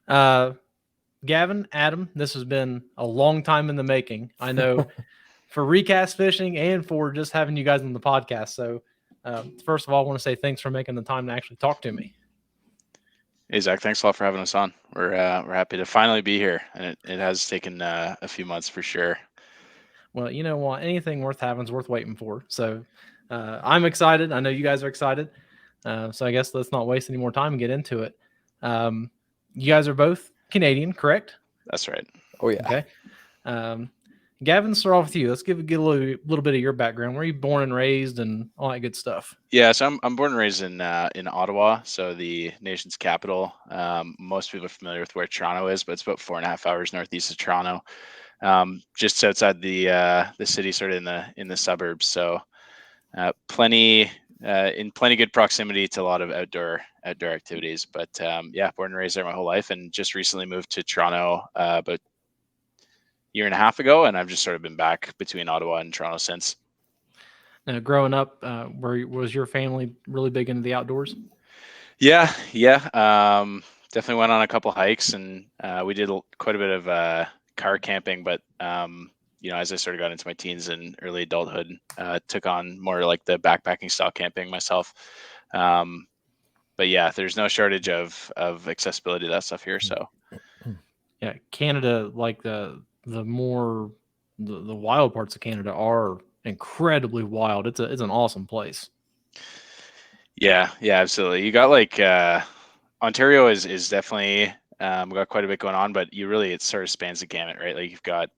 Gavin, Adam, this has been a long time in the making. I know for Recast Fishing and for just having you guys on the podcast. So, first of all, I want to say thanks for making the time to actually talk to me. Hey Zach, thanks a lot for having us on. We're happy to finally be here, and it has taken a few months for sure. Well, you know what? Anything worth having is worth waiting for. So, I'm excited. I know you guys are excited. So, I guess let's not waste any more time and get into it. Um, you guys are both Canadian, correct? That's right. Oh yeah. Okay. Um, Gavin, start off with you. Let's get a little bit of your background. Where are you born and raised, and all that good stuff? Yeah, so I'm born and raised in Ottawa, so the nation's capital. Most people are familiar with where Toronto is, but it's about 4.5 hours northeast of Toronto, just outside the city, sort of in the suburbs. So plenty in plenty good proximity to a lot of outdoor activities. But yeah, born and raised there my whole life, and just recently moved to Toronto about year and a half ago, and I've just sort of been back between Ottawa and Toronto since. Now, growing up, was your family really big into the outdoors? Yeah. Definitely went on a couple hikes, and we did quite a bit of car camping. But as I sort of got into my teens and early adulthood, took on more like the backpacking style camping myself. But yeah, there's no shortage of accessibility to that stuff here. So Yeah, Canada, like the wild parts of Canada are incredibly wild. It's an awesome place. yeah, absolutely. You got like Ontario is definitely got quite a bit going on, but it sort of spans the gamut, right? Like you've got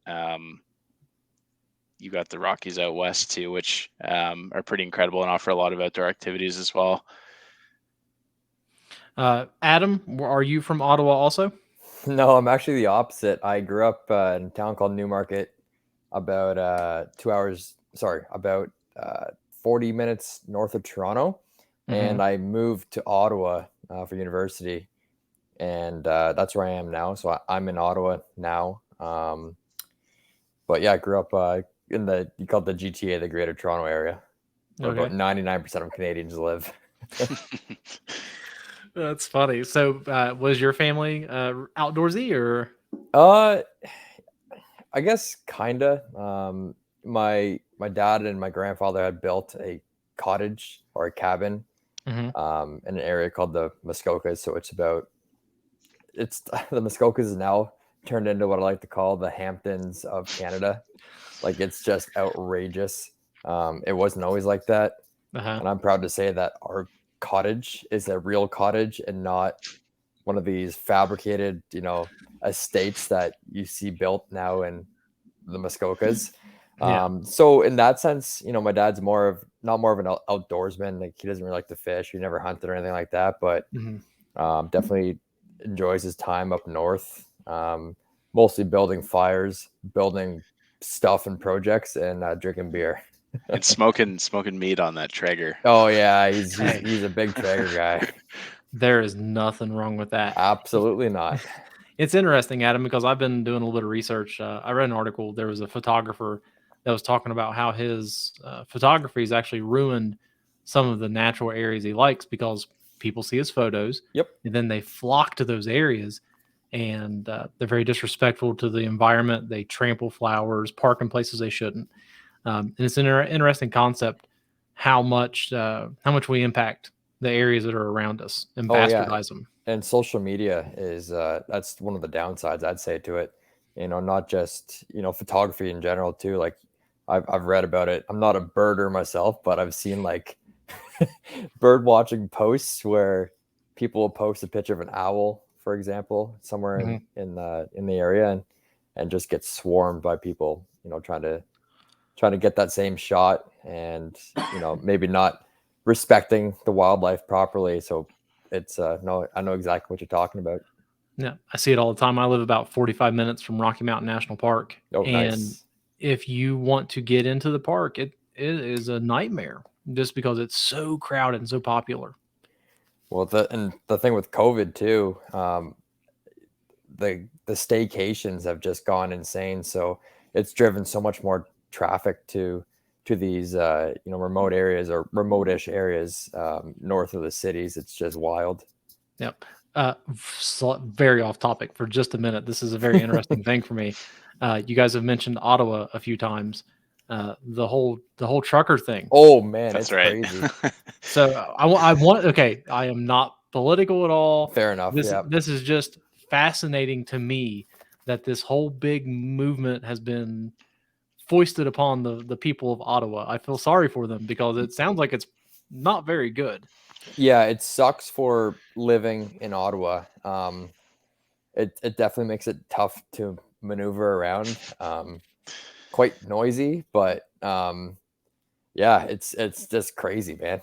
the Rockies out west too, which are pretty incredible and offer a lot of outdoor activities as well. Adam, are you from Ottawa also? No, I'm actually the opposite. I grew up in a town called Newmarket, about 2 hours. Sorry, about 40 minutes north of Toronto, and I moved to Ottawa for university, and that's where I am now. So I'm in Ottawa now. But yeah, I grew up you call it the GTA, the Greater Toronto Area, where Okay. about 99% of Canadians live. That's funny. So, was your family outdoorsy or? I guess kinda. My dad and my grandfather had built a cottage or a cabin in an area called the Muskokas. So it's the Muskokas is now turned into what I like to call the Hamptons of Canada. Like it's just outrageous. It wasn't always like that, and I'm proud to say that our cottage is a real cottage and not one of these fabricated, estates that you see built now in the Muskokas. Yeah. So in that sense, my dad's not more of an outdoorsman. Like he doesn't really like to fish. He never hunted or anything like that, but definitely enjoys his time up north. Mostly building fires, building stuff and projects, and drinking beer. And smoking meat on that Traeger. Oh yeah, he's a big Traeger guy. There is nothing wrong with that. Absolutely not. It's interesting, Adam, because I've been doing a little bit of research. I read an article. There was a photographer that was talking about how his photography has actually ruined some of the natural areas he likes because people see his photos. Yep. And then they flock to those areas, and they're very disrespectful to the environment. They trample flowers, park in places they shouldn't. And it's an interesting concept how much we impact the areas that are around us and bastardize them. And social media is that's one of the downsides I'd say to it. Not just photography in general too. Like I've read about it. I'm not a birder myself, but I've seen like bird watching posts where people will post a picture of an owl, for example, somewhere in the area, and just get swarmed by people, trying to get that same shot, and maybe not respecting the wildlife properly. So it's no, I know exactly what you're talking about. Yeah, I see it all the time. I live about 45 minutes from Rocky Mountain National Park. Oh, and nice. If you want to get into the park, it is a nightmare just because it's so crowded and so popular. Well, the thing with COVID too, the staycations have just gone insane. So it's driven so much more traffic to these remote areas or remote-ish areas north of the cities. It's just wild. Yep. Very off topic for just a minute. This is a very interesting thing for me. You guys have mentioned Ottawa a few times. The whole trucker thing. Oh man, That's it's right. crazy. So I want. Okay, I am not political at all. Fair enough. This is just fascinating to me that this whole big movement has been foisted upon the people of Ottawa. I feel sorry for them because it sounds like it's not very good. Yeah, it sucks for living in Ottawa. It definitely makes it tough to maneuver around. Quite noisy, but yeah, it's just crazy, man.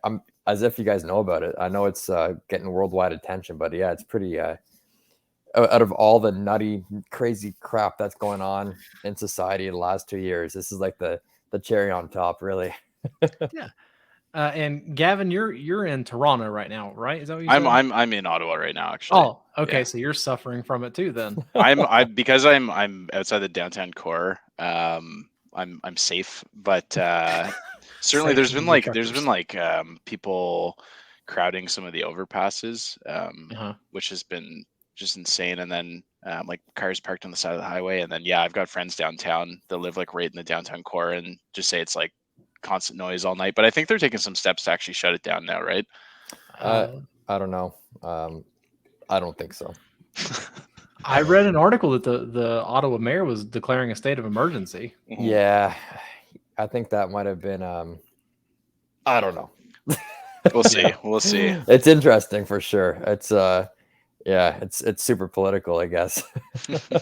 I'm as if you guys know about it. I know it's getting worldwide attention, but yeah, it's pretty. Out of all the nutty, crazy crap that's going on in society in the last 2 years, this is like the cherry on top, really. Yeah. And Gavin, you're in Toronto right now, right? Is that what you said? I'm in Ottawa right now, actually. Oh, okay. Yeah. So you're suffering from it too, then. Because I'm outside the downtown core. I'm safe, but certainly Safe from the there's been truckers. people crowding some of the overpasses, Uh-huh. which has been just insane. And then like cars parked on the side of the highway, and then yeah, I've got friends downtown that live like right in the downtown core, and just say it's like constant noise all night. But I think they're taking some steps to actually shut it down now, right? I don't know. I don't think so. I read an article that the Ottawa mayor was declaring a state of emergency. Yeah, I think that might have been. I don't know. We'll see. We'll see. It's interesting for sure. It's yeah, it's super political, I guess.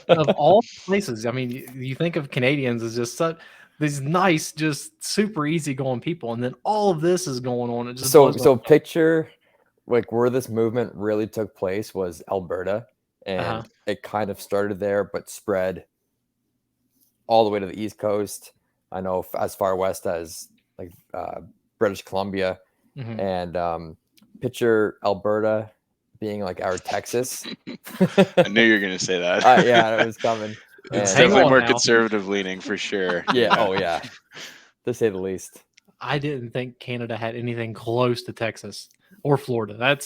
Of all places, I mean, you think of Canadians as just such these nice, just super easygoing people, and then all of this is going on. It just so picture like where this movement really took place was Alberta, and it kind of started there, but spread all the way to the East Coast. I know as far west as like British Columbia, and picture Alberta being like our Texas. I knew you were going to say that. Yeah, it was coming. It's definitely more conservative leaning for sure. Yeah. Oh yeah, to say the least. I didn't think Canada had anything close to Texas or Florida.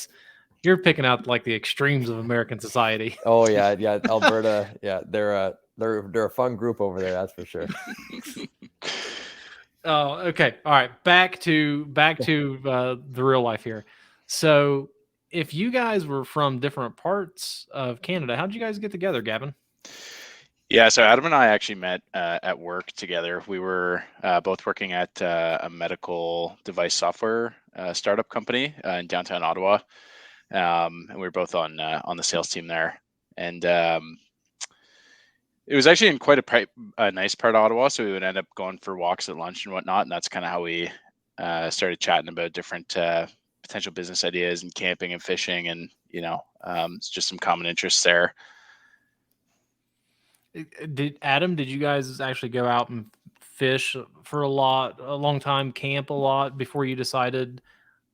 You're picking out like the extremes of American society. Oh yeah, Alberta. Yeah, they're a fun group over there. That's for sure. Oh, okay. All right. Back to the real life here. So, if you guys were from different parts of Canada, how did you guys get together, Gavin? Yeah, so Adam and I actually met at work together. We were both working at a medical device software startup company in downtown Ottawa, and we were both on the sales team there. And it was actually in quite a nice part of Ottawa, so we would end up going for walks at lunch and whatnot. And that's kind of how we started chatting about different potential business ideas and camping and fishing, and it's just some common interests there. Did you guys actually go out and fish for a long time, camp a lot before you decided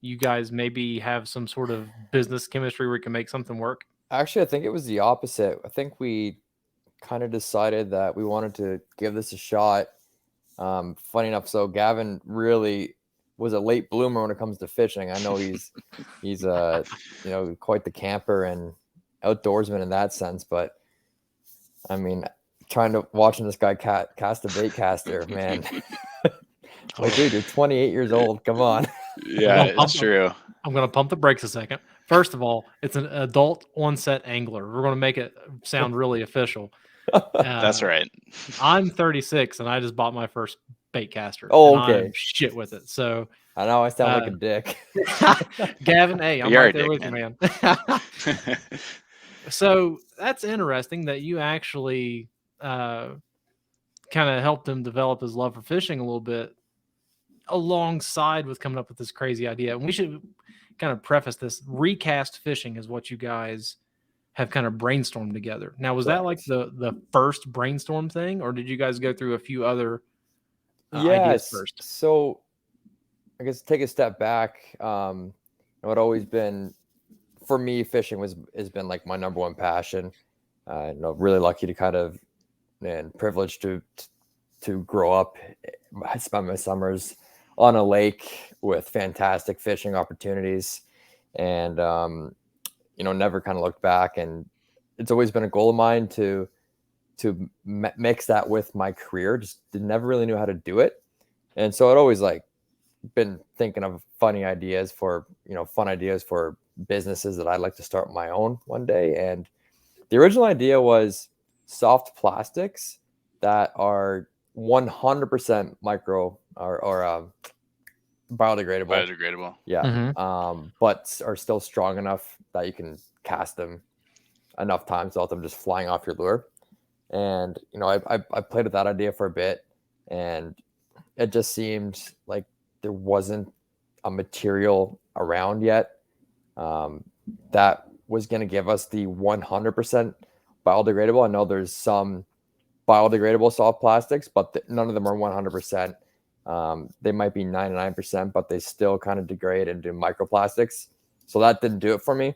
you guys maybe have some sort of business chemistry where you can make something work? Actually, I think it was the opposite. I think we kind of decided that we wanted to give this a shot. Funny enough, so Gavin really was a late bloomer when it comes to fishing. I know he's quite the camper and outdoorsman in that sense, but I mean, watching this guy cast a bait caster, man. Like, dude, you're 28 years old. Come on. Yeah, it's true. I'm going to pump the brakes a second. First of all, it's an adult onset angler. We're going to make it sound really official. That's right. I'm 36 and I just bought my first bait caster. Oh, okay. I'm shit with it. So I know I sound like a dick. Gavin, hey, I'm right there with you, man. So that's interesting that you actually kind of helped him develop his love for fishing a little bit alongside with coming up with this crazy idea. And we should kind of preface this. Recast Fishing is what you guys have kind of brainstormed together. Now, was that like the first brainstorm thing, or did you guys go through a few other ideas first? So I guess take a step back. It always been, for me, fishing has been like my number one passion. Really lucky to kind of and privileged to grow up. I spent my summers on a lake with fantastic fishing opportunities, and never kind of looked back. And it's always been a goal of mine to mix that with my career. Just never really knew how to do it. And so I'd always like been thinking of fun ideas for businesses that I'd like to start my own one day. And the original idea was soft plastics that are 100% micro or biodegradable. Biodegradable. Yeah. But are still strong enough that you can cast them enough times without them just flying off your lure. And, I played with that idea for a bit, and it just seemed like there wasn't a material around yet that was going to give us the 100% biodegradable. I know there's some biodegradable soft plastics, but none of them are 100%. They might be 99%, but they still kind of degrade into microplastics. So that didn't do it for me.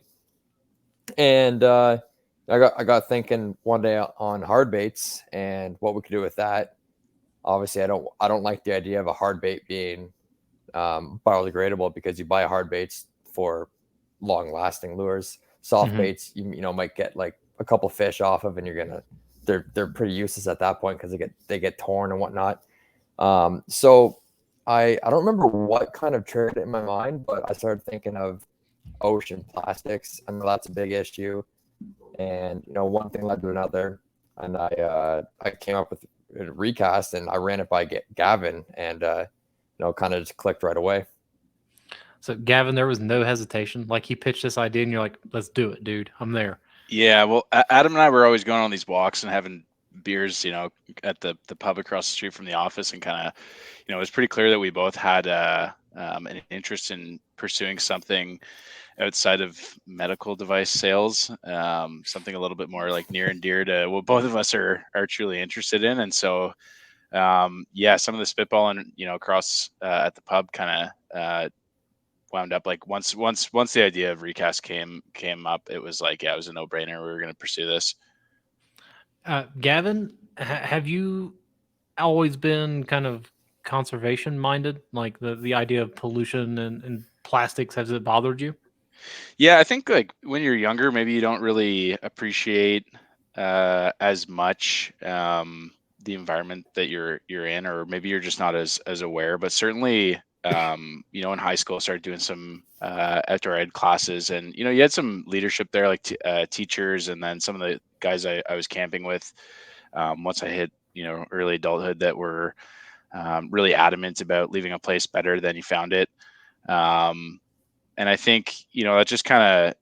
And I got thinking one day on hard baits and what we could do with that. Obviously, I don't like the idea of a hard bait being biodegradable, because you buy hard baits for long lasting lures. Soft baits, you might get like a couple fish off of, and they're pretty useless at that point because they get torn and whatnot. So I don't remember what kind of triggered it in my mind, but I started thinking of ocean plastics. I know that's a big issue, and one thing led to another, and I came up with a Recast, and I ran it by Gavin, and kind of just clicked right away. So Gavin, there was no hesitation. Like, he pitched this idea and you're like, let's do it, dude. I'm there. Yeah, well, Adam and I were always going on these walks and having beers, at the pub across the street from the office, and kind of, it was pretty clear that we both had an interest in pursuing something outside of medical device sales, something a little bit more like near and dear to what both of us are truly interested in. And so, some of the spitballing, across at the pub kind of wound up like once the idea of Recast came up, it was like, it was a no-brainer. We were going to pursue this. Gavin, have you always been kind of conservation minded? Like the idea of pollution and plastics, has it bothered you? Yeah, I think like when you're younger, maybe you don't really appreciate as much the environment that you're in, or maybe you're just not as aware. But certainly, in high school, started doing some outdoor ed classes, and you had some leadership there, like teachers, and then some of the guys I was camping with. Once I hit early adulthood, that were really adamant about leaving a place better than you found it. And I think, that just kind of,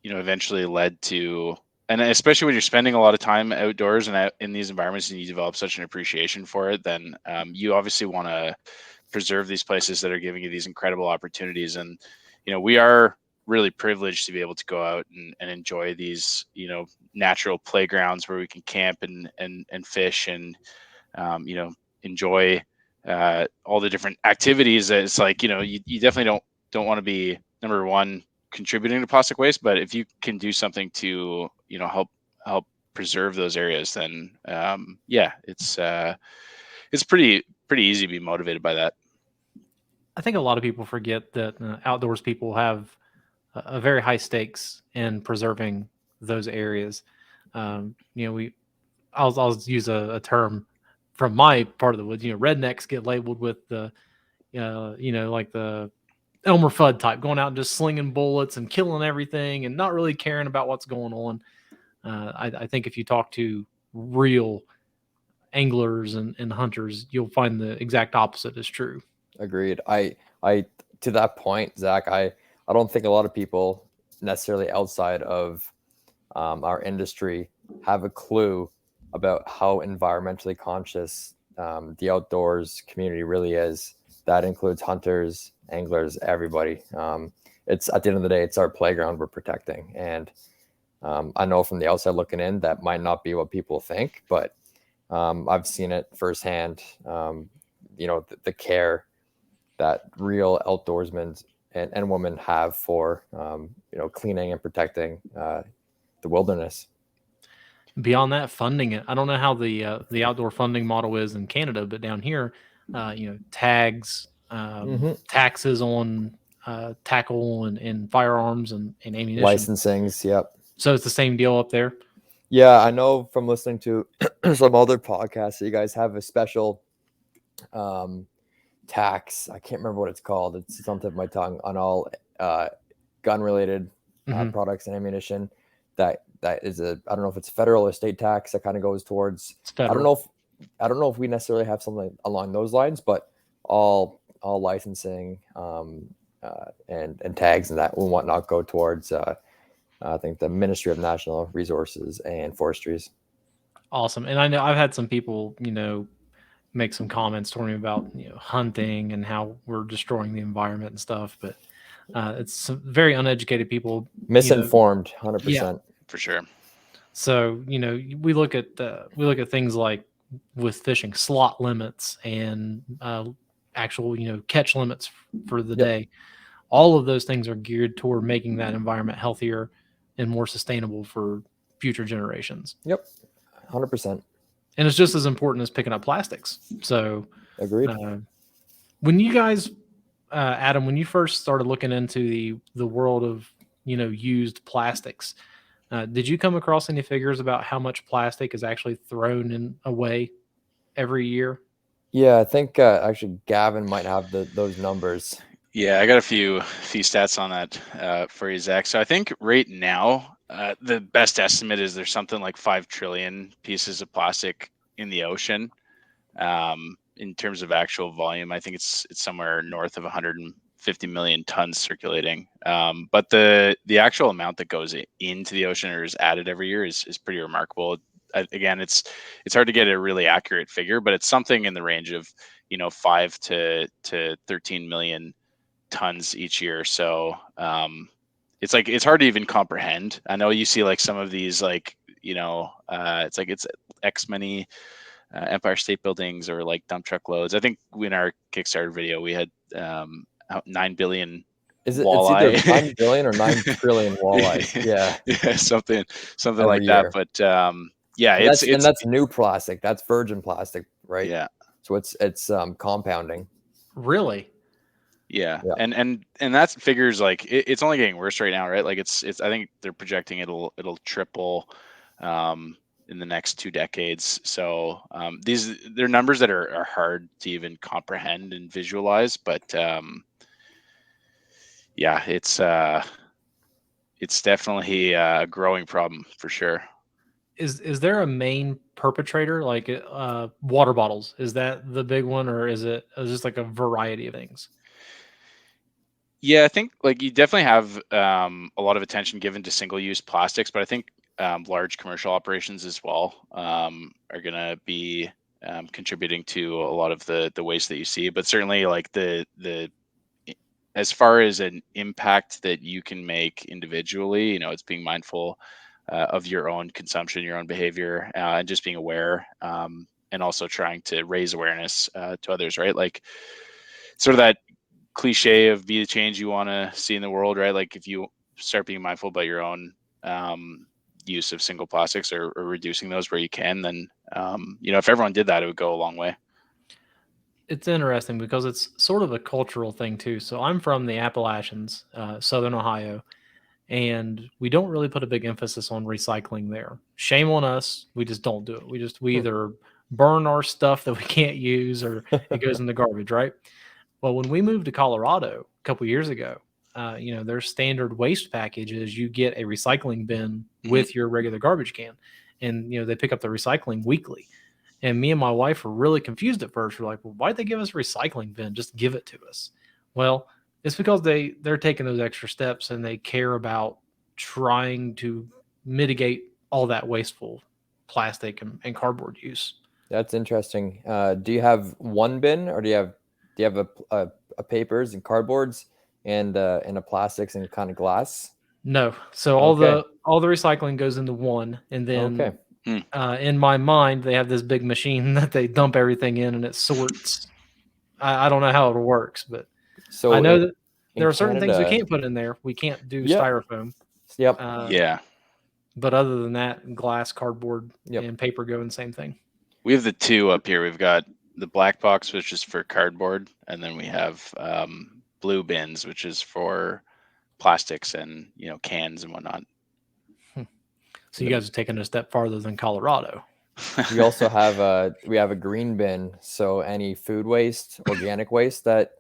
eventually led to, and especially when you're spending a lot of time outdoors and out in these environments, and you develop such an appreciation for it, then you obviously want to preserve these places that are giving you these incredible opportunities. And, we are really privileged to be able to go out and enjoy these, natural playgrounds where we can camp and fish and, enjoy all the different activities. It's like, you definitely don't want to be, number one, contributing to plastic waste, but if you can do something to help preserve those areas, then it's pretty easy to be motivated by that. I think a lot of people forget that outdoors people have a very high stakes in preserving those areas. I'll use a term from my part of the woods. Rednecks get labeled with the like the Elmer Fudd type, going out and just slinging bullets and killing everything and not really caring about what's going on. I think if you talk to real anglers and hunters, you'll find the exact opposite is true. Agreed. I to that point, Zach, I don't think a lot of people necessarily outside of our industry have a clue about how environmentally conscious the outdoors community really is. That includes hunters, anglers, everybody. It's at the end of the day, it's our playground we're protecting. And I know from the outside looking in, that might not be what people think, but I've seen it firsthand. The care that real outdoorsmen and women have for cleaning and protecting the wilderness. Beyond that, funding it. I don't know how the outdoor funding model is in Canada, but down here, tags, taxes on tackle and firearms and ammunition. Licensings, yep. So it's the same deal up there? Yeah, I know from listening to some other podcasts that you guys have a special tax. I can't remember what it's called. It's on the tip of my tongue on all gun-related products and ammunition. That is I don't know if it's federal or state tax that kind of goes towards. I don't know if we necessarily have something along those lines, but all licensing and tags and that and whatnot go towards. I think the Ministry of National Resources and Forestries. Awesome. And I know I've had some people, make some comments to me about, hunting and how we're destroying the environment and stuff. But it's some very uneducated people. Misinformed, 100%. Yeah, for sure. So, we look at things like with fishing, slot limits and actual, catch limits for the day. All of those things are geared toward making that environment healthier and more sustainable for future generations. Yep, 100%. And it's just as important as picking up plastics. So, agreed. When you guys, Adam, when you first started looking into the world of used plastics, did you come across any figures about how much plastic is actually thrown away every year? Yeah, I think actually Gavin might have those numbers. Yeah, I got a few stats on that for you, Zach. So I think right now, the best estimate is there's something like 5 trillion pieces of plastic in the ocean. In terms of actual volume, I think it's somewhere north of 150 million tons circulating. But the actual amount that goes into the ocean or is added every year is pretty remarkable. Again, it's hard to get a really accurate figure, but it's something in the range of 5 to 13 million tons each year. So it's hard to even comprehend. I know you see like some of these it's like it's X many Empire State Buildings or like dump truck loads. I think in our Kickstarter video we had 9 billion. Is it? Walleye. It's either 9 billion or 9 trillion walleyes. Yeah, something every like year. that. But yeah, and that's new plastic. That's virgin plastic, right? Yeah. So it's compounding. Really? Yeah. And that figures like it's only getting worse right now, right? Like it's I think they're projecting it'll triple in the next 2 decades. So they're numbers that are hard to even comprehend and visualize, but yeah, it's definitely a growing problem for sure. Is there a main perpetrator, like water bottles? Is that the big one, or is it just like a variety of things? Yeah, I think like you definitely have a lot of attention given to single-use plastics, but I think large commercial operations as well are going to be contributing to a lot of the waste that you see. But certainly, like the as far as an impact that you can make individually, it's being mindful of your own consumption, your own behavior, and just being aware, and also trying to raise awareness to others, right? Like sort of that cliche of be the change you want to see in the world, right? Like if you start being mindful about your own use of single plastics or reducing those where you can, then if everyone did that, it would go a long way. It's interesting because it's sort of a cultural thing too. So I'm from the Appalachians, Southern Ohio, and we don't really put a big emphasis on recycling there. Shame on us. We just don't do it. We either burn our stuff that we can't use or it goes in the garbage, right? Well, when we moved to Colorado a couple years ago, their standard waste package is you get a recycling bin with your regular garbage can, and they pick up the recycling weekly. And me and my wife were really confused at first. We're like, well, why'd they give us a recycling bin? Just give it to us. Well, it's because they're taking those extra steps and they care about trying to mitigate all that wasteful plastic and cardboard use. That's interesting. Do you have one bin, or do you have a papers and cardboards and a plastics and kind of glass? No. So all the recycling goes into one, and then in my mind they have this big machine that they dump everything in, and it sorts. I don't know how it works, but so I know that there are certain things we can't put in there. We can't do styrofoam. Yep. But other than that, glass, cardboard, and paper go in the same thing. We have the two up here. We've got the black box, which is for cardboard, and then we have blue bins, which is for plastics and cans and whatnot. So you guys are taking it a step farther than Colorado. We also have a green bin, so any food waste, organic waste that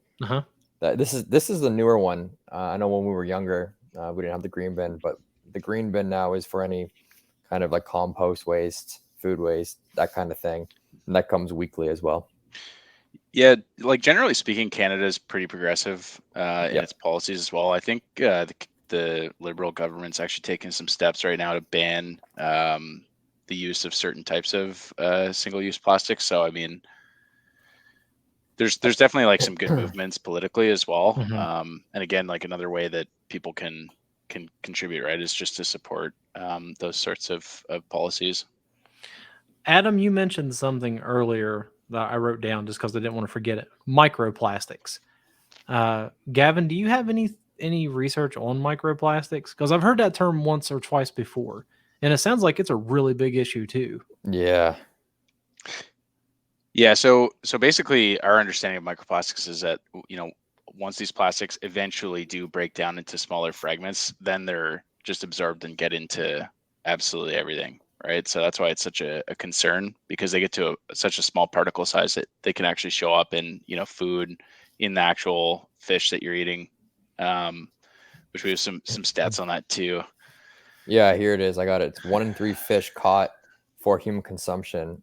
this is the newer one. I know when we were younger, we didn't have the green bin, but the green bin now is for any kind of like compost waste, food waste, that kind of thing, and that comes weekly as well. Yeah, like generally speaking, Canada is pretty progressive in its policies as well. I think the Liberal government's actually taking some steps right now to ban the use of certain types of single-use plastics. So I mean, there's definitely like some good movements politically as well. And again, like another way that people can contribute, right, is just to support those sorts of policies. Adam, you mentioned something earlier that I wrote down just because I didn't want to forget it. Microplastics. Gavin, do you have any research on microplastics? Because I've heard that term once or twice before, and it sounds like it's a really big issue too. Yeah. Yeah. So basically, our understanding of microplastics is that once these plastics eventually do break down into smaller fragments, then they're just absorbed and get into absolutely everything. Right. So that's why it's such a concern, because they get to such a small particle size that they can actually show up in, food, in the actual fish that you're eating, which we have some stats on that too. Yeah, here it is. I got it. It's 1 in 3 fish caught for human consumption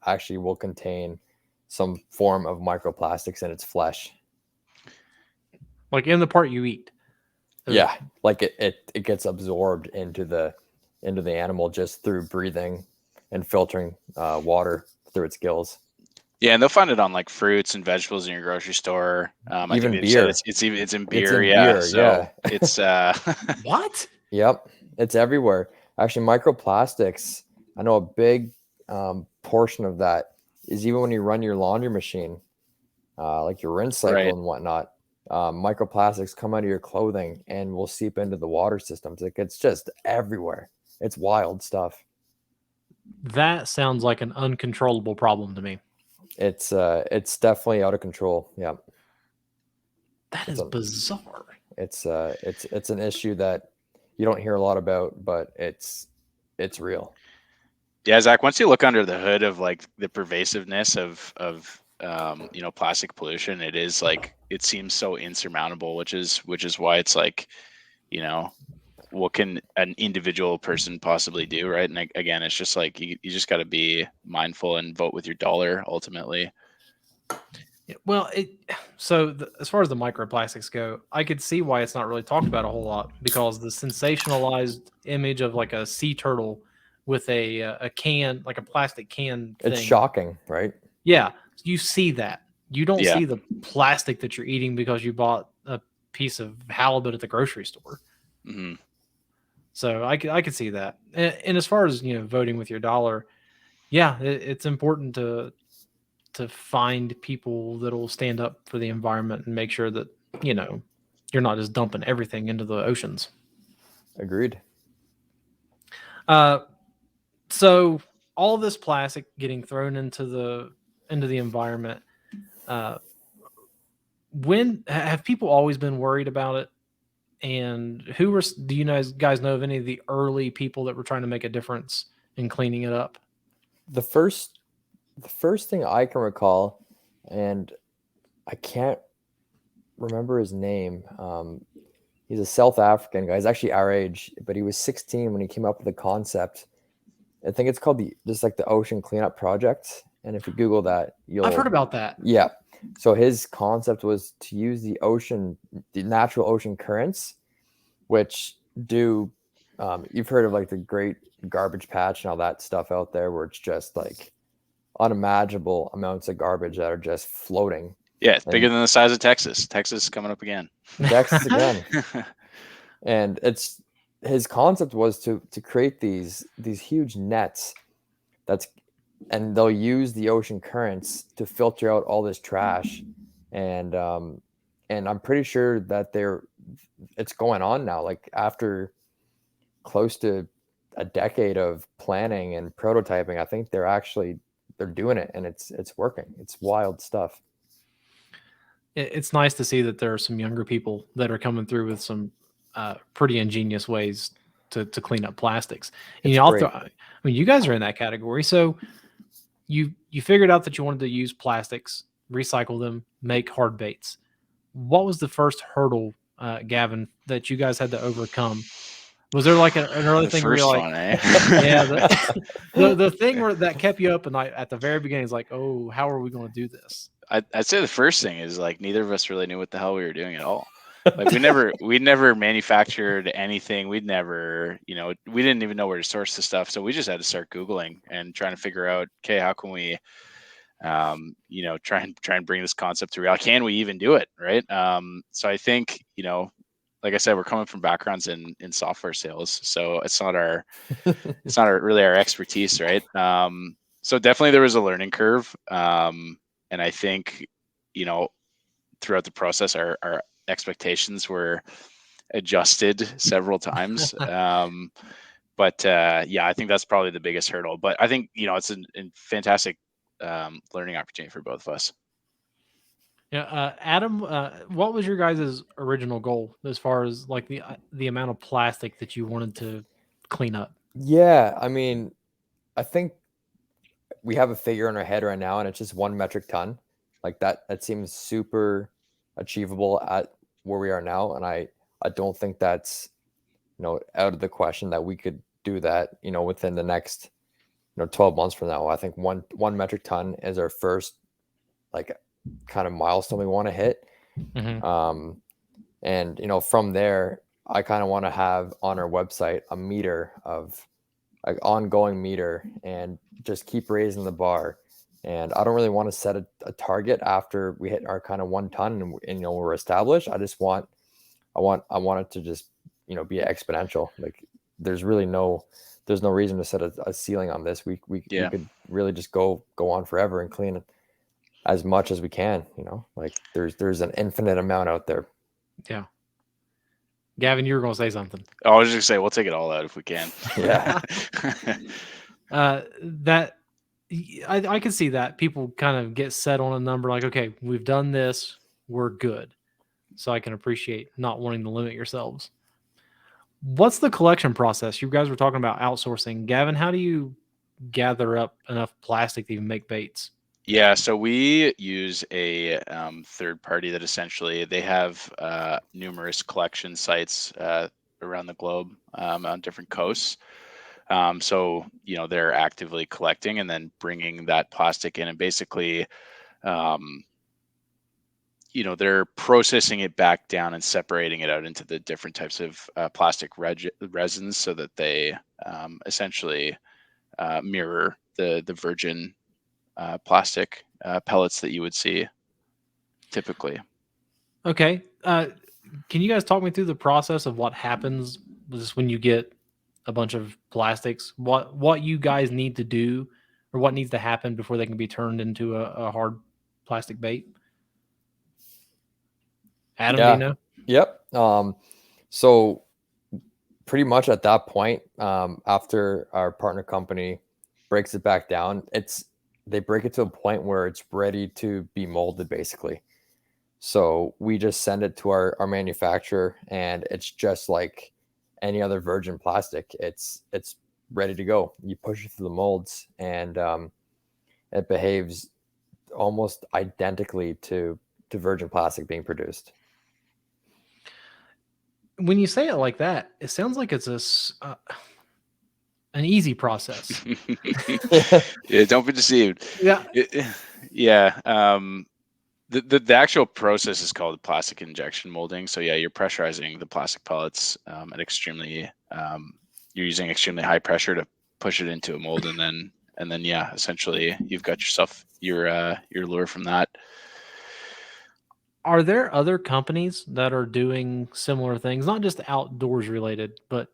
actually will contain some form of microplastics in its flesh. Like in the part you eat. Yeah, like it gets absorbed into the animal just through breathing and filtering water through its gills. Yeah, and they'll find it on like fruits and vegetables in your grocery store. I Even think beer. It's in beer. It's in Yeah, beer, so yeah. It's What? Yep, it's everywhere. Actually, microplastics. I know a big portion of that is even when you run your laundry machine, like your rinse cycle Right. and whatnot. Microplastics come out of your clothing and will seep into the water systems. Like it's just everywhere. It's wild stuff. That sounds like an uncontrollable problem to me. It's definitely out of control. Yeah. That is bizarre. It's an issue that you don't hear a lot about, but it's real. Yeah, Zach, once you look under the hood of like the pervasiveness of plastic pollution, it is like it seems so insurmountable, which is why it's like, what can an individual person possibly do, right? And again, it's just like you just got to be mindful and vote with your dollar ultimately. Yeah, well, as far as the microplastics go, I could see why it's not really talked about a whole lot, because the sensationalized image of like a sea turtle with a can, like a plastic can thing. It's shocking, right? Yeah, you see that. You don't Yeah. see the plastic that you're eating because you bought a piece of halibut at the grocery store. Mm-hmm. So I could see that. And as far as voting with your dollar, yeah, it's important to find people that will stand up for the environment and make sure that you're not just dumping everything into the oceans. Agreed. So all this plastic getting thrown into the environment, when have people always been worried about it? And do you guys know of any of the early people that were trying to make a difference in cleaning it up? The first thing I can recall, and I can't remember his name. He's a South African guy. He's actually our age, but he was 16 when he came up with the concept. I think it's called the Ocean Cleanup Project. And if you Google that, I've heard about that. Yeah. So his concept was to use the natural ocean currents, which do, you've heard of like the Great Garbage Patch and all that stuff out there, where it's just like unimaginable amounts of garbage that are just floating. Yeah, it's bigger than the size of Texas. Texas is coming up again. Texas again. And his concept was to create these huge nets and they'll use the ocean currents to filter out all this trash. And I'm pretty sure that it's going on now. Like after close to a decade of planning and prototyping, I think they're doing it, and it's working. It's wild stuff. it's nice to see that there are some younger people that are coming through with some pretty ingenious ways to clean up plastics. And, It's great. I mean, you guys are in that category. So you figured out that you wanted to use plastics, recycle them, make hard baits. What was the first hurdle, Gavin, that you guys had to overcome? Was there like an early The thing where you're first like, one, eh? yeah, the thing that kept you up at night at the very beginning is like, oh, how are we going to do this? I'd say the first thing is like neither of us really knew what the hell we were doing at all. Like we never manufactured anything. We'd never, we didn't even know where to source the stuff. So we just had to start Googling and trying to figure out, okay, how can we, try and bring this concept to reality? Can we even do it? Right. So I think, like I said, we're coming from backgrounds in software sales. So it's not really our expertise. Right. So definitely there was a learning curve. And I think, throughout the process, our expectations were adjusted several times. But I think that's probably the biggest hurdle. But I think, it's a fantastic learning opportunity for both of us. Yeah, Adam, what was your guys' original goal as far as like the amount of plastic that you wanted to clean up? Yeah, I mean, I think we have a figure in our head right now, and it's just 1 metric ton. Like that seems super achievable at where we are now, and I don't think that's out of the question that we could do that within the next 12 months from now. I think one metric ton is our first like kind of milestone we want to hit. And from there, I kind of want to have on our website a meter of like ongoing meter and just keep raising the bar. And I don't really want to set a target after we hit our kind of 1 ton and we're established. I want it to just be exponential. Like there's no reason to set a ceiling on this. We could really just go on forever and clean as much as we can. Like there's an infinite amount out there. Yeah. Gavin, you were going to say something. I was just going to say, we'll take it all out if we can. Yeah. That I can see that people kind of get set on a number like, okay, we've done this, we're good. So I can appreciate not wanting to limit yourselves. What's the collection process? You guys were talking about outsourcing. Gavin, how do you gather up enough plastic to even make baits? Yeah, so we use a third party that essentially they have numerous collection sites around the globe on different coasts. So they're actively collecting and then bringing that plastic in, and basically, they're processing it back down and separating it out into the different types of plastic resins, so that they essentially mirror the virgin plastic pellets that you would see typically. Okay. Can you guys talk me through the process of what happens just when you get a bunch of plastics? What you guys need to do, or what needs to happen before they can be turned into a hard plastic bait? Adam, do you know? Yep. So pretty much at that point, after our partner company breaks it back down, they break it to a point where it's ready to be molded, basically. So we just send it to our manufacturer, and it's just like any other virgin plastic. It's ready to go. You push it through the molds, and it behaves almost identically to virgin plastic being produced. When you say it like that, it sounds like it's an easy process. Yeah, don't be deceived. Yeah. The actual process is called plastic injection molding. So you're pressurizing the plastic pellets at extremely you're using extremely high pressure to push it into a mold, and then essentially you've got yourself your lure from that. Are there other companies that are doing similar things, not just outdoors related, but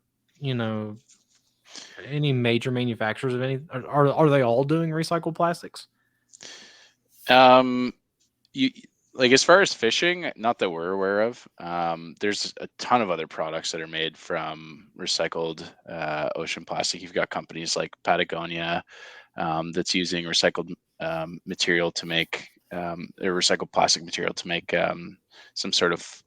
any major manufacturers of any? Are they all doing recycled plastics? You like, as far as fishing, not that we're aware of. There's a ton of other products that are made from recycled ocean plastic. You've got companies like Patagonia that's using recycled material to make recycled plastic material to make some sort of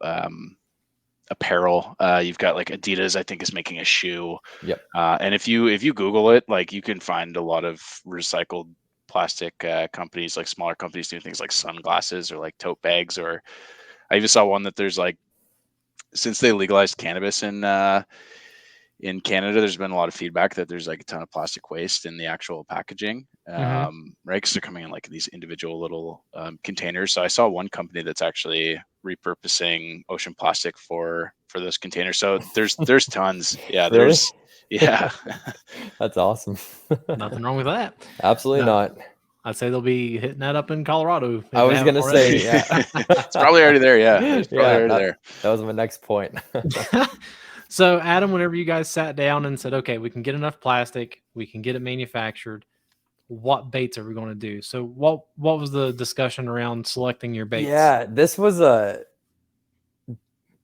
apparel. You've got like Adidas, I think, is making a shoe. Yep. And if you Google it, like you can find a lot of recycled plastic companies, like smaller companies doing things like sunglasses or like tote bags. Or I even saw one that there's like, since they legalized cannabis in Canada, there's been a lot of feedback that there's like a ton of plastic waste in the actual packaging, right? Because they're coming in like these individual little containers. So I saw one company that's actually repurposing ocean plastic for those containers. So there's tons. Yeah, Really? there's yeah. That's awesome. Nothing wrong with that. Absolutely not. I'd say they'll be hitting that up in Colorado. if I they was haven't gonna already. say, yeah. It's probably already there. Yeah, it's probably Yeah, already there. that was my next point. So, Adam, whenever you guys sat down and said, okay, we can get enough plastic, we can get it manufactured, what baits are we going to do? So what was the discussion around selecting your baits? Yeah, this was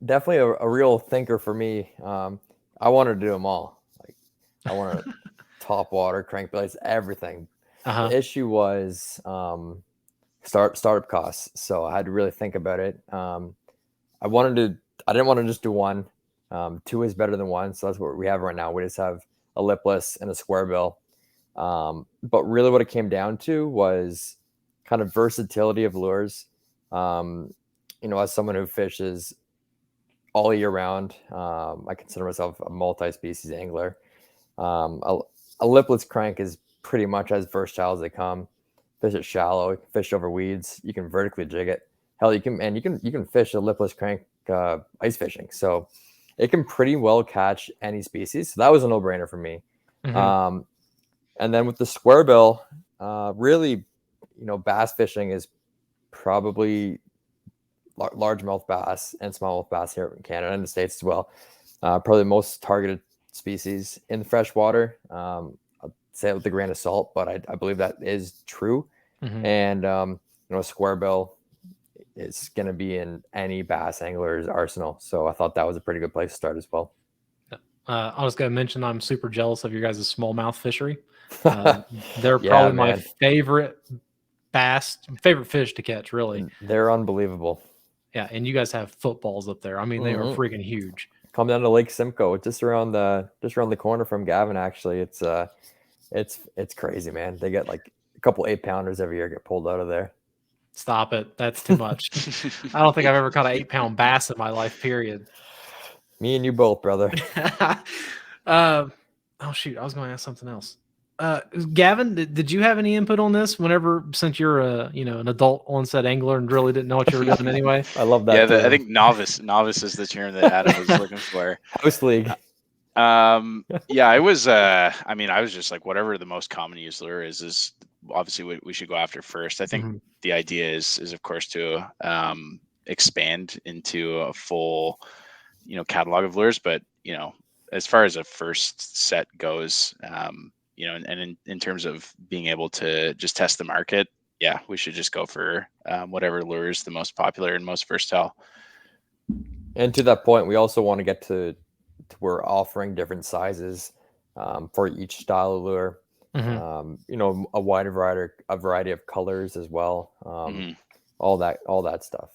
definitely a real thinker for me. I wanted to do them all. Like, I wanted top water, crankbaits, everything. The issue was startup costs. So I had to really think about it. I didn't want to just do one. Two is better than one. So that's what we have right now. We just have a lipless and a square bill. But really what it came down to was kind of versatility of lures. As someone who fishes all year round, I consider myself a multi-species angler. A lipless crank is pretty much as versatile as they come. Fish it shallow, fish over weeds. You can vertically jig it. Hell, you can fish a lipless crank ice fishing. So it can pretty well catch any species. So that was a no-brainer for me. And then with the square bill, really, bass fishing is probably largemouth bass and smallmouth bass here in Canada and the States as well. Probably the most targeted species in the freshwater. I'll say it with a grain of salt, but I believe that is true. And a square bill is going to be in any bass angler's arsenal. So I thought that was a pretty good place to start as well. I was going to mention I'm super jealous of your guys' smallmouth fishery. They're probably my favorite fish to catch, really. They're unbelievable. Yeah, and you guys have footballs up there. I mean, they are freaking huge. Come down to Lake Simcoe, just around the corner from Gavin. Actually, it's crazy, man. They get like a couple 8-pounders every year get pulled out of there. Stop it! That's too much. I don't think I've ever caught an 8-pound bass in my life. Period. Me and you both, brother. Oh shoot! I was going to ask something else. Gavin, did you have any input on this? Since you're an adult onset angler and really didn't know what you were doing anyway. I love that. Yeah, I think novice is the term that Adam was looking for. House league. Yeah, I was. I was just like, whatever the most common used lure is obviously what we should go after first. I think the idea is of course to expand into a full, catalog of lures. But as far as a first set goes, and in terms of being able to just test the market, yeah, we should just go for whatever lure is the most popular and most versatile. And to that point, we also want to get to we're offering different sizes for each style of lure. A wider variety of colors as well. All that stuff.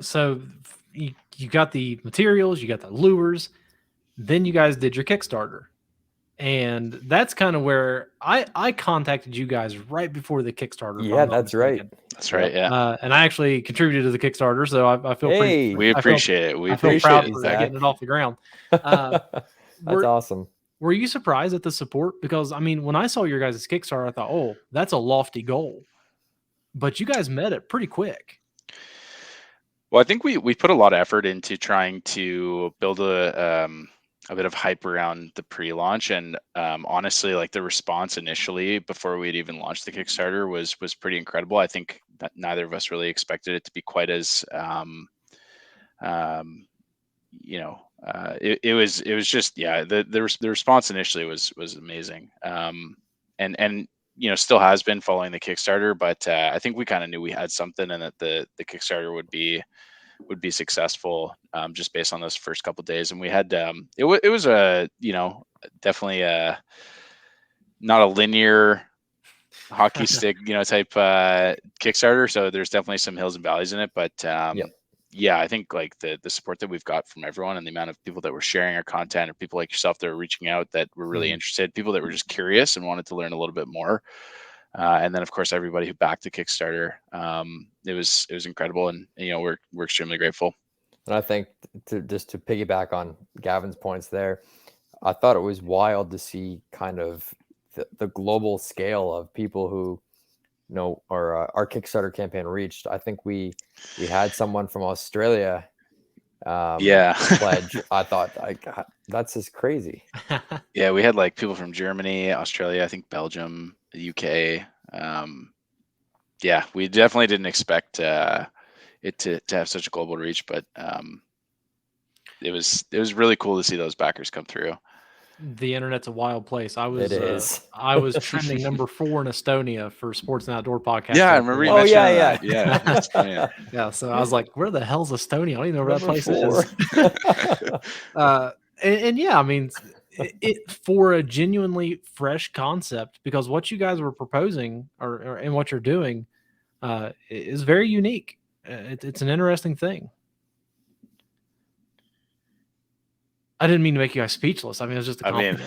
So you got the materials, you got the lures, then you guys did your Kickstarter. And that's kind of where I contacted you guys right before the Kickstarter. Yeah, that's right. That's right. Yeah. And I actually contributed to the Kickstarter, so I feel pretty. We appreciate it. I feel proud for getting it off the ground. That's awesome. Were you surprised at the support? Because when I saw your guys' Kickstarter, I thought, oh, that's a lofty goal, but you guys met it pretty quick. Well, I think we put a lot of effort into trying to build a bit of hype around the pre-launch, and honestly, like the response initially before we'd even launched the Kickstarter was pretty incredible. I think that neither of us really expected it to be quite as it was just, yeah, the response initially was amazing, and still has been following the Kickstarter, but I think we kind of knew we had something, and that the Kickstarter would be successful, just based on those first couple of days. And we had it was a definitely not a linear hockey stick, type Kickstarter. So there's definitely some hills and valleys in it, but yeah, I think like the support that we've got from everyone and the amount of people that were sharing our content, or people like yourself that were reaching out that were really interested, people that were just curious and wanted to learn a little bit more. And then of course everybody who backed the Kickstarter, it was incredible, and we're extremely grateful. And I think to piggyback on Gavin's points there, I thought it was wild to see kind of the global scale of people who our Kickstarter campaign reached. I think we had someone from Australia pledge. I thought that's just crazy. Yeah, we had like people from Germany, Australia, I think Belgium, the UK. Yeah, we definitely didn't expect it to have such a global reach, but it was really cool to see those backers come through. The internet's a wild place. I was trending number 4 in Estonia for Sports and Outdoor Podcast. Yeah, I remember you mentioning that. Yeah, Estonia. Yeah, so I was like, where the hell's Estonia? I don't even know where that place is. And yeah, I mean, it for a genuinely fresh concept, because what you guys were proposing or and what you're doing is very unique. It's an interesting thing. I didn't mean to make you guys speechless. I mean, it was just a compliment.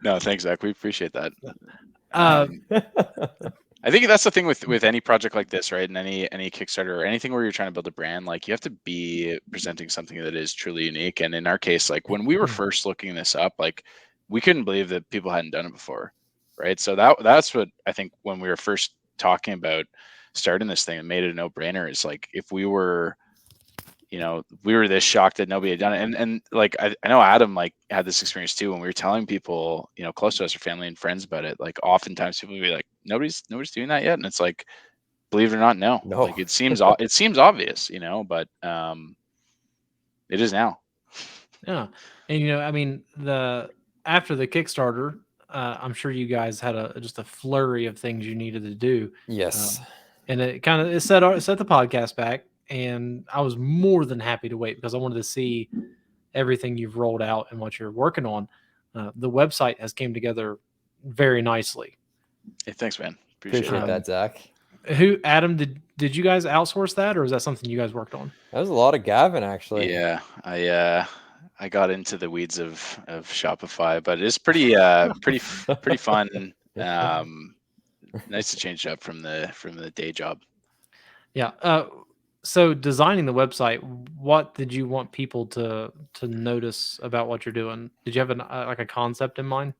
No, thanks, Zach. We appreciate that. I think that's the thing with any project like this, right? And any Kickstarter or anything where you're trying to build a brand, like you have to be presenting something that is truly unique. And in our case, like when we were first looking this up, like we couldn't believe that people hadn't done it before, right? So that's what I think when we were first talking about starting this thing and made it a no-brainer is like if we were we were this shocked that nobody had done it. And like, I know Adam like had this experience too, when we were telling people, close to us or family and friends about it, like oftentimes people would be like, nobody's doing that yet. And it's like, believe it or not, no. Like it seems obvious, but it is now. Yeah. And, I mean, after the Kickstarter, I'm sure you guys had just a flurry of things you needed to do. Yes. And it kind of set the podcast back. And I was more than happy to wait because I wanted to see everything you've rolled out and what you're working on. The website has came together very nicely. Hey, thanks, man. Appreciate that, Zach. Adam, did you guys outsource that, or is that something you guys worked on? That was a lot of Gavin, actually. Yeah, I got into the weeds of Shopify, but it's pretty fun. Nice to change it up from the day job. Yeah. So designing the website, what did you want people to notice about what you're doing? Did you have a concept in mind?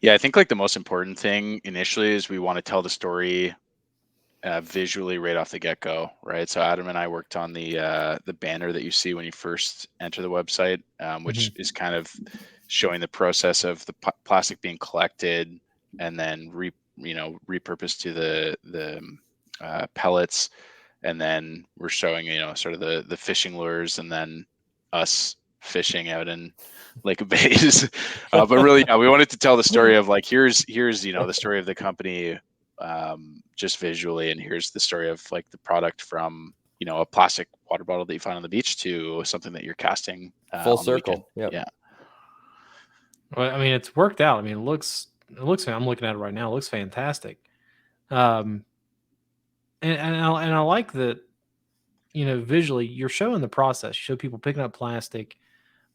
Yeah, I think like the most important thing initially is we want to tell the story visually right off the get-go, right? So Adam and I worked on the banner that you see when you first enter the website, which is kind of showing the process of the plastic being collected and then repurposed to the pellets. And then we're showing, sort of the fishing lures and then us fishing out in Lake of Bays. But really, we wanted to tell the story of like, here's the story of the company just visually. And here's the story of like the product from, a plastic water bottle that you find on the beach to something that you're casting. Full circle. Yep. Yeah. Well, I mean, it's worked out. I mean, it looks, I'm looking at it right now. It looks fantastic. And I like that, visually you're showing the process. You show people picking up plastic,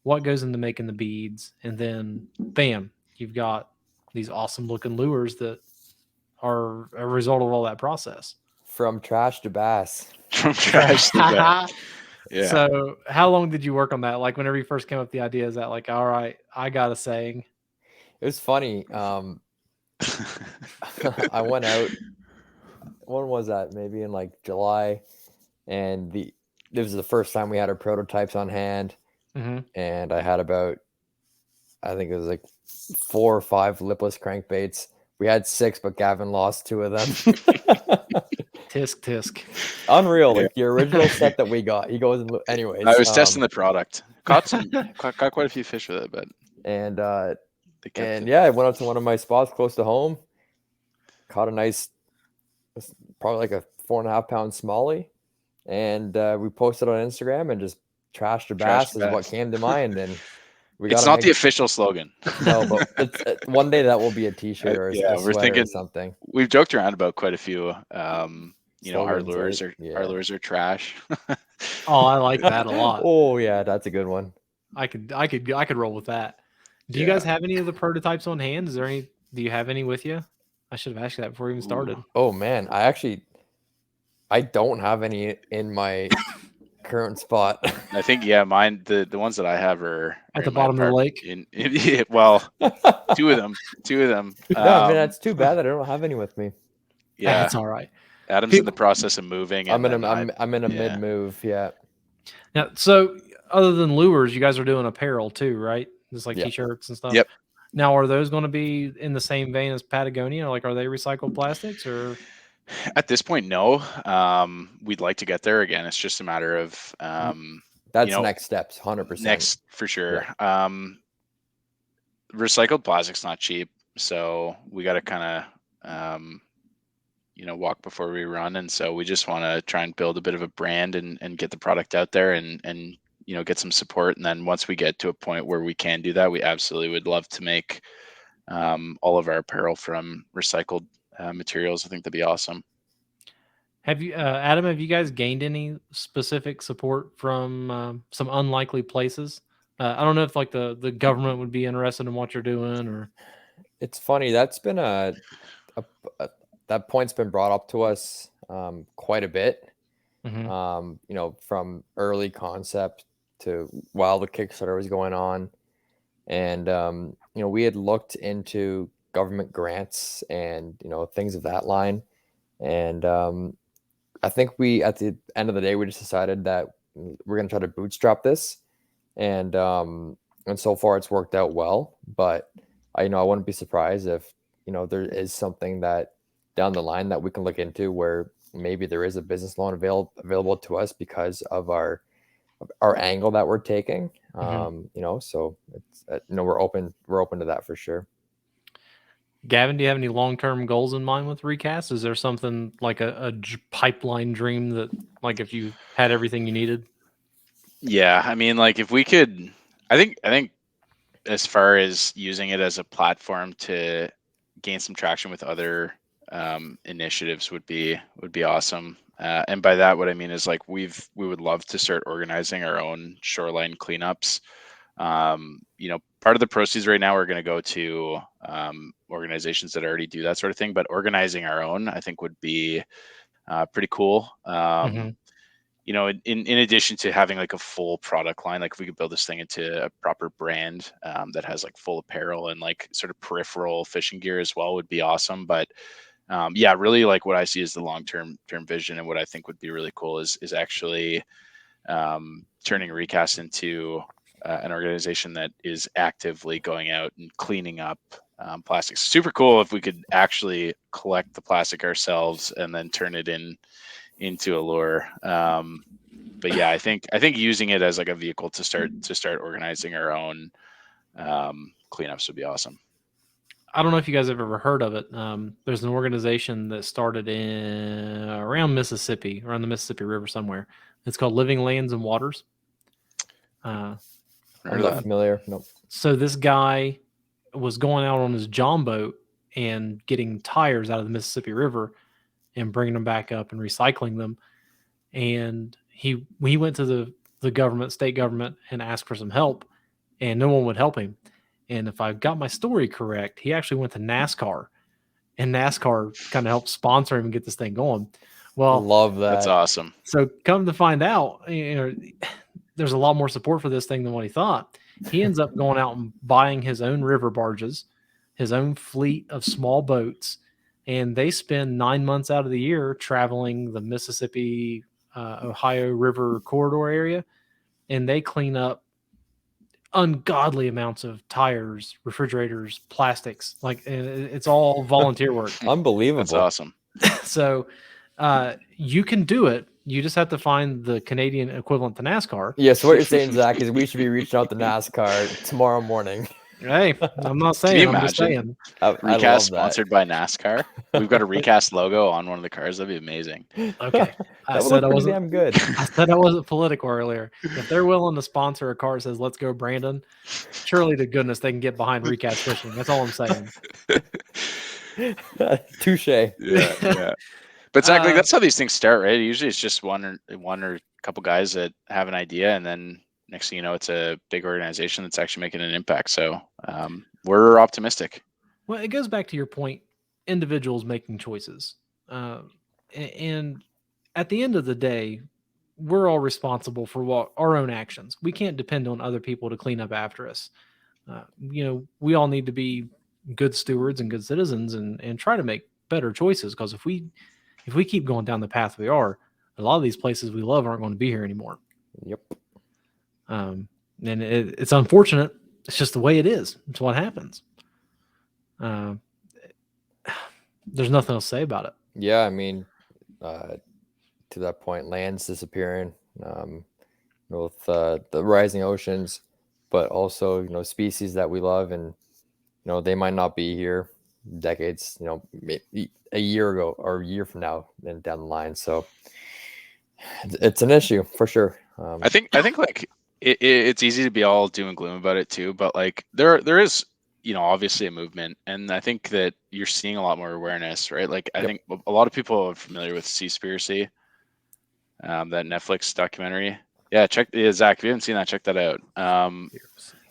what goes into making the beads, and then bam, you've got these awesome looking lures that are a result of all that process. From trash to bass. From trash to bass. Yeah. So how long did you work on that? Like whenever you first came up with the idea, is that like, all right, I got a saying? It was funny. I went out. When was that? Maybe in like July, and this was the first time we had our prototypes on hand, and I had about, I think it was like 4 or 5 lipless crankbaits. We had 6, but Gavin lost 2 of them. Tisk. Unreal, like the original set that we got. He goes, anyways. I was testing the product. Caught quite a few fish with it, but yeah, I went up to one of my spots close to home. Caught a nice, probably like a 4.5 pound smallie, and we posted on Instagram and just trashed a bass is what came to mind, and We It's gotta not the make official slogan. no, but it's one day that will be a T-shirt or Yeah, a we're sweater or thinking something. we've joked around about quite a few. You know, our Slogans, lures right? are Yeah. our lures are trash. Oh, I like that a lot. Oh yeah, that's a good one. I could roll with that. Do you Yeah. guys have any of the prototypes on hand? Is there any? Do you have any with you? I should have asked you that before we even started. Oh man, I don't have any in my current spot. I think mine the ones that I have are At the in my bottom of the apartment. lake? Well, two of them. No, I mean that's too bad that I don't have any with me. Yeah, That's all right. Adam's in the process of moving, and I'm in a mid move. Yeah. Now, so other than lures, you guys are doing apparel too, right? Just like Yeah. t-shirts and stuff. Yep. Now, are those going to be in the same vein as Patagonia? Like, are they recycled plastics or? At this point, no. We'd like to get there again. It's just a matter of That's next steps, 100%. Next for sure. Yeah. Recycled plastic's not cheap, so we got to kind of walk before we run, and so we just want to try and build a bit of a brand and get the product out there and get some support. And then once we get to a point where we can do that, we absolutely would love to make all of our apparel from recycled materials. I think that'd be awesome. Have you, Adam? Have you guys gained any specific support from some unlikely places? I don't know if like the government would be interested in what you're doing, or. It's funny. That's been that point's been brought up to us quite a bit. Mm-hmm. From early concept to while the Kickstarter was going on, and we had looked into government grants and things of that line, and I think we at the end of the day we just decided that we're going to try to bootstrap this, and so far it's worked out well. But I wouldn't be surprised if there is something that down the line that we can look into where maybe there is a business loan available to us because of our angle that we're taking. So it's we're open to that for sure. Gavin, do you have any long-term goals in mind with Recast? Is there something like a pipeline dream that, like, if you had everything you needed? Yeah, I mean, like if we could, I think as far as using it as a platform to gain some traction with other initiatives would be awesome. And by that, what I mean is like we would love to start organizing our own shoreline cleanups. Part of the proceeds right now are going to go to organizations that already do that sort of thing, but organizing our own, I think, would be pretty cool. In addition to having like a full product line, like if we could build this thing into a proper brand that has like full apparel and like sort of peripheral fishing gear as well would be awesome. But really like what I see as the long-term vision and what I think would be really cool is actually turning Recast into an organization that is actively going out and cleaning up plastics. Super cool if we could actually collect the plastic ourselves and then turn it into a lure. But yeah, I think using it as like a vehicle to start organizing our own cleanups would be awesome. I don't know if you guys have ever heard of it. There's an organization that started around Mississippi, around the Mississippi River somewhere. It's called Living Lands and Waters. I'm not familiar. Nope. So this guy was going out on his John boat and getting tires out of the Mississippi River and bringing them back up and recycling them. And he went to the government, state government, and asked for some help, and no one would help him. And if I got my story correct, he actually went to NASCAR, and NASCAR kind of helped sponsor him and get this thing going. Well, love that. That's awesome. So come to find out, there's a lot more support for this thing than what he thought. He ends up going out and buying his own river barges, his own fleet of small boats, and they spend 9 months out of the year traveling the Mississippi, Ohio River corridor area, and they clean up ungodly amounts of tires, refrigerators, plastics. Like, it's all volunteer work. Unbelievable. That's awesome. So you can do it. You just have to find the Canadian equivalent to NASCAR. Yeah, so what you're saying, Zach, is we should be reaching out to NASCAR tomorrow morning. Hey, I'm not Can you saying. I'm just imagine? saying. I love Recast that. sponsored by NASCAR. We've got a Recast logo on one of the cars. That'd be amazing. Okay, That would look pretty damn good. I said I wasn't political earlier. If they're willing to sponsor a car that says "Let's go, Brandon," surely to goodness they can get behind Recast Fishing. That's all I'm saying. Touche. Yeah. But Zach, like that's how these things start, right? Usually it's just one or a couple guys that have an idea, and then next thing you know, it's a big organization that's actually making an impact. So we're optimistic. Well, it goes back to your point: individuals making choices, and at the end of the day, we're all responsible for what our own actions. We can't depend on other people to clean up after us. We all need to be good stewards and good citizens, and try to make better choices. Because if we keep going down the path we are, a lot of these places we love aren't going to be here anymore. Yep. And it's unfortunate. It's just the way it is. It's what happens. There's nothing else to say about it. Yeah, I mean, to that point, land's disappearing, with the rising oceans, but also species that we love, and they might not be here decades, maybe a year ago or a year from now and down the line. So it's an issue for sure. I think like it's easy to be all doom and gloom about it too, but like there is obviously a movement, and I think that you're seeing a lot more awareness, right? Like I think a lot of people are familiar with Seaspiracy, that Netflix documentary. Yeah, Zach, if you haven't seen that, check that out.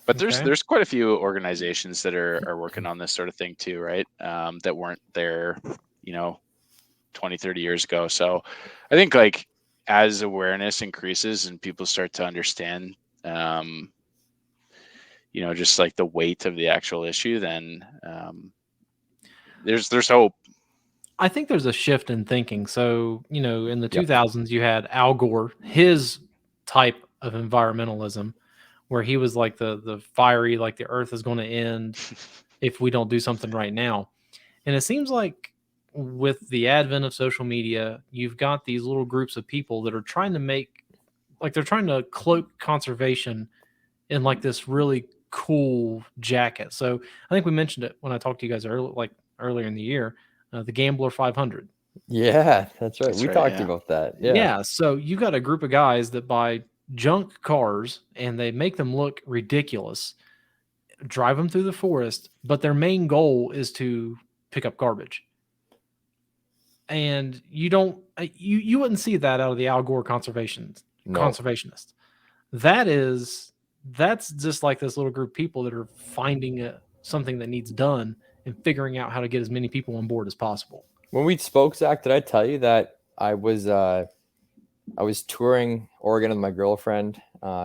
But there's quite a few organizations that are working on this sort of thing too, right? That weren't there 20, 30 years ago. So I think like as awareness increases and people start to understand just like the weight of the actual issue, then there's hope. I think there's a shift in thinking. So, in the Yep. 2000s, you had Al Gore, his type of environmentalism, where he was like the fiery, like the earth is going to end if we don't do something right now. And it seems like with the advent of social media, you've got these little groups of people that are trying to cloak conservation in like this really cool jacket. So I think we mentioned it when I talked to you guys earlier in the year, the Gambler 500. Yeah, that's right. We talked yeah. about that. Yeah. So you got a group of guys that buy junk cars and they make them look ridiculous, drive them through the forest, but their main goal is to pick up garbage. And you wouldn't see that out of the Al Gore conservationist. That's just like this little group of people that are finding something that needs done and figuring out how to get as many people on board as possible. When we spoke, Zach, did I tell you that I was touring Oregon with my girlfriend?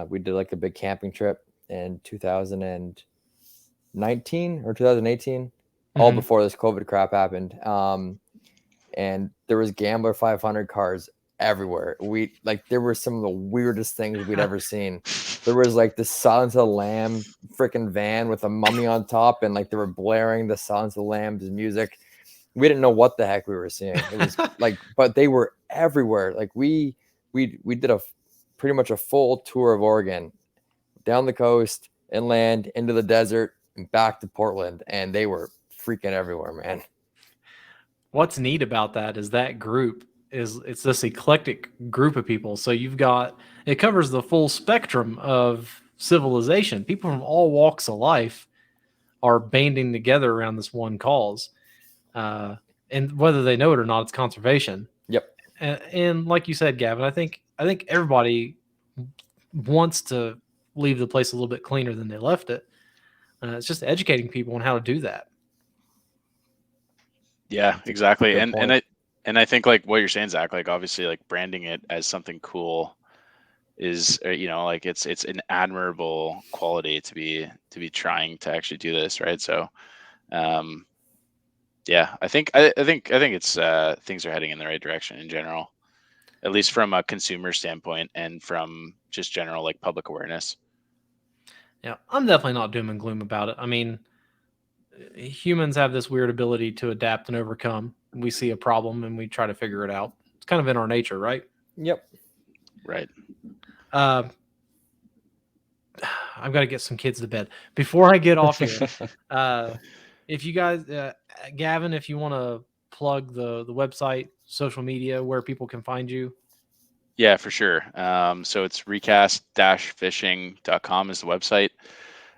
We did like a big camping trip in 2019 or 2018, all before this COVID crap happened. And there was Gambler 500 cars everywhere. There were some of the weirdest things we'd ever seen. There was like the Silence of the Lamb freaking van with a mummy on top, and like they were blaring the Silence of the Lamb's music. We didn't know what the heck we were seeing. It was but they were everywhere. Like we did pretty much a full tour of Oregon, down the coast, inland, into the desert, and back to Portland, and they were freaking everywhere, man. What's neat about that is that group it's this eclectic group of people. So it covers the full spectrum of civilization. People from all walks of life are banding together around this one cause. And whether they know it or not, it's conservation. Yep. And like you said, Gavin, I think everybody wants to leave the place a little bit cleaner than they left it. It's just educating people on how to do that. Yeah, exactly. And I think like what you're saying, Zach, like obviously like branding it as something cool is like it's an admirable quality to be trying to actually do this, right? So yeah, I think it's things are heading in the right direction in general, at least from a consumer standpoint and from just general like public awareness. Yeah, I'm definitely not doom and gloom about it. I mean, humans have this weird ability to adapt and overcome. We see a problem and we try to figure it out. It's kind of in our nature, right? Yep. Right. I I've got to get some kids to bed. Before I get off here, if you guys, Gavin, if you want to plug the website, social media, where people can find you. Yeah, for sure. So it's recast-fishing.com is the website.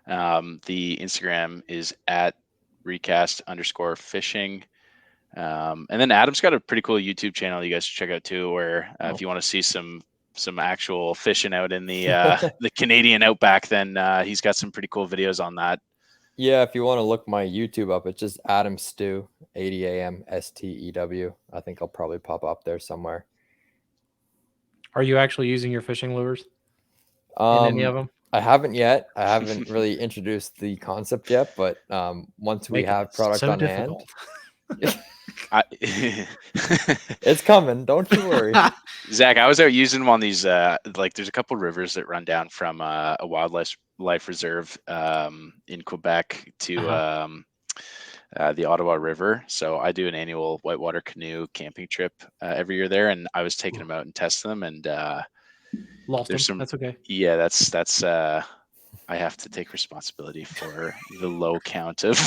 The Instagram is at recast_fishing. And then Adam's got a pretty cool YouTube channel you guys should check out too, where if you want to see some actual fishing out in the the Canadian outback, then he's got some pretty cool videos on that. Yeah, if you want to look my YouTube up, it's just Adam Stew, ADAMSTEW. I think I'll probably pop up there somewhere. Are you actually using your fishing lures in any of them? I haven't yet. I haven't really introduced the concept yet, but once we have product on hand, it's coming. Don't you worry. Zach, I was out using them on these like there's a couple rivers that run down from a wildlife reserve in Quebec to the Ottawa River. So I do an annual whitewater canoe camping trip every year there, and I was taking them out and testing them, and lost them. That's okay. Yeah, that's I have to take responsibility for the low count of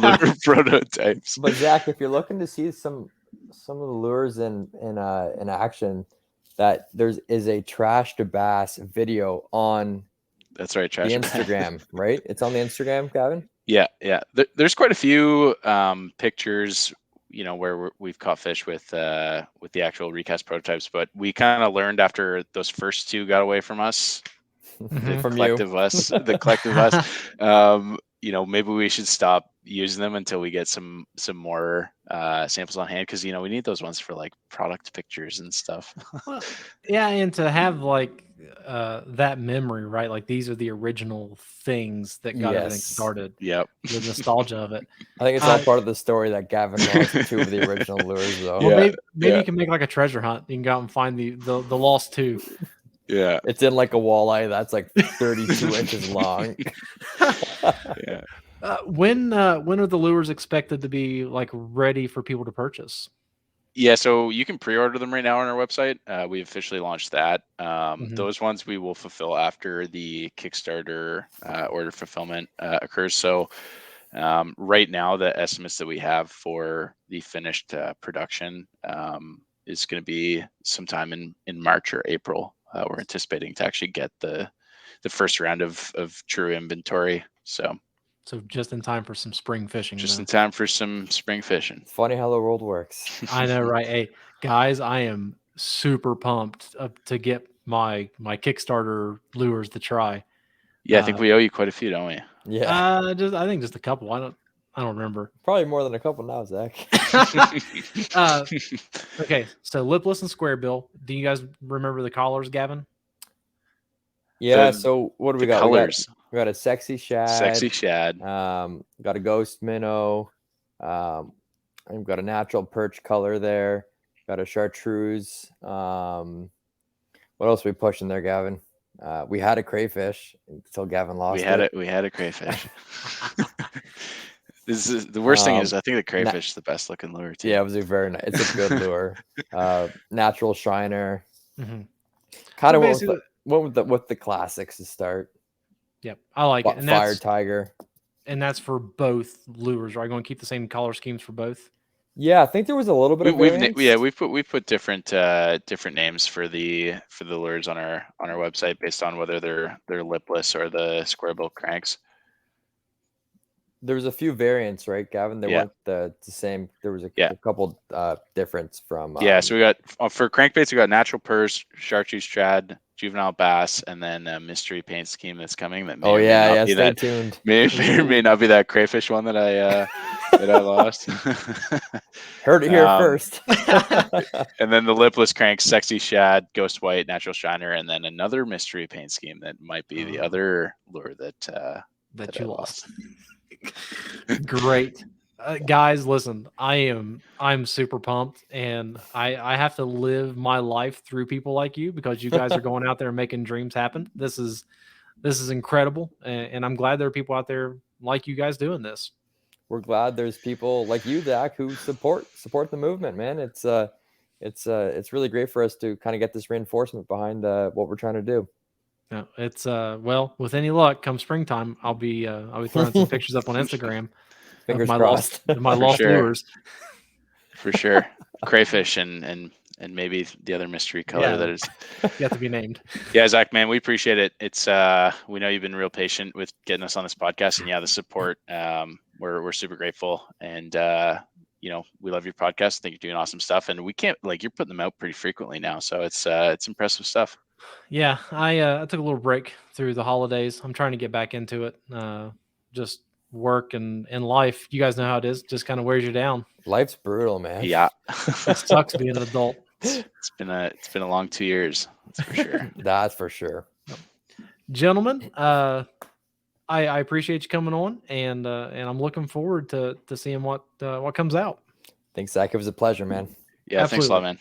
lure prototypes. But Zach, if you're looking to see some of the lures in action, that is a trash to bass video on. That's right, the Instagram, right? It's on the Instagram, Gavin. Yeah. There's quite a few pictures, where we've caught fish with the actual recast prototypes, but we kind of learned after those first two got away from us, the collective us, maybe we should stop using them until we get some more samples on hand, because we need those ones for like product pictures and stuff. Well, yeah, and to have like that memory, right? Like these are the original things that got everything started. Yep. The nostalgia of it. I think it's all part of the story that Gavin lost two of the original lures, though. Well, maybe you can make like a treasure hunt. You can go out and find the lost two. Yeah, it's in like a walleye that's like 32 inches long. Yeah. When are the lures expected to be like ready for people to purchase? Yeah, so you can pre-order them right now on our website. We officially launched that. Those ones we will fulfill after the Kickstarter order fulfillment occurs. So right now, the estimates that we have for the finished production is going to be sometime in March or April. We're anticipating to actually get the first round of true inventory. So just in time for some spring fishing. Just in time for some spring fishing. It's funny how the world works. I know, right? Hey, guys, I am super pumped to get my Kickstarter lures to try. Yeah, I think we owe you quite a few, don't we? Yeah. I think just a couple. I don't remember. Probably more than a couple now, Zach. Okay, so lipless and square bill. Do you guys remember the collars, Gavin? Yeah. So what do we got? Colors. We got a sexy shad. Sexy shad. Got a ghost minnow. I've got a natural perch color there. Got a chartreuse. What else are we pushing there, Gavin? We had a crayfish until Gavin lost it. We had a crayfish. This is the worst thing is I think the crayfish is the best looking lure too. Yeah, it was a very nice. It's a good lure. Natural shiner. Kind of went with the classics to start. Yep, I like it. And Fire Tiger. And that's for both lures. Are you going to keep the same color schemes for both? Yeah, I think there was a little bit of variance. We've put different names for the lures on our website based on whether they're lipless or the square bill cranks. There was a few variants, right, Gavin? They weren't the same. There was a couple difference from. So we got for crankbaits, we got natural purse, chartreuse shad, juvenile bass, and then a mystery paint scheme that's coming. That stay tuned. May or may not be that crayfish one that I lost. Heard it here first. And then the lipless cranks, sexy shad, ghost white, natural shiner, and then another mystery paint scheme that might be the other lure that you lost. Great. Guys, listen, I'm super pumped, and I have to live my life through people like you, because you guys are going out there and making dreams happen. This is incredible, and I'm glad there are people out there like you guys doing this. We're glad there's people like you, Zach, who support the movement, man. It's really great for us to kind of get this reinforcement behind what we're trying to do. No, it's well, with any luck, come springtime, I'll be throwing some pictures up on Instagram Fingers of crossed. my lost sure. lures. For sure. Crayfish and maybe the other mystery color that is yet to be named. Yeah, Zach, man, we appreciate it. It's we know you've been real patient with getting us on this podcast, and the support. We're super grateful, and we love your podcast. I think you're doing awesome stuff, and we can't you're putting them out pretty frequently now, so it's impressive stuff. Yeah, I took a little break through the holidays. I'm trying to get back into it. Just work and life. You guys know how it is. Just kind of wears you down. Life's brutal, man. Yeah, it sucks being an adult. It's been a long 2 years. That's for sure. That's for sure. Gentlemen, I appreciate you coming on, and I'm looking forward to seeing what comes out. Thanks, Zach. It was a pleasure, man. Yeah, Absolutely. Thanks a lot, man.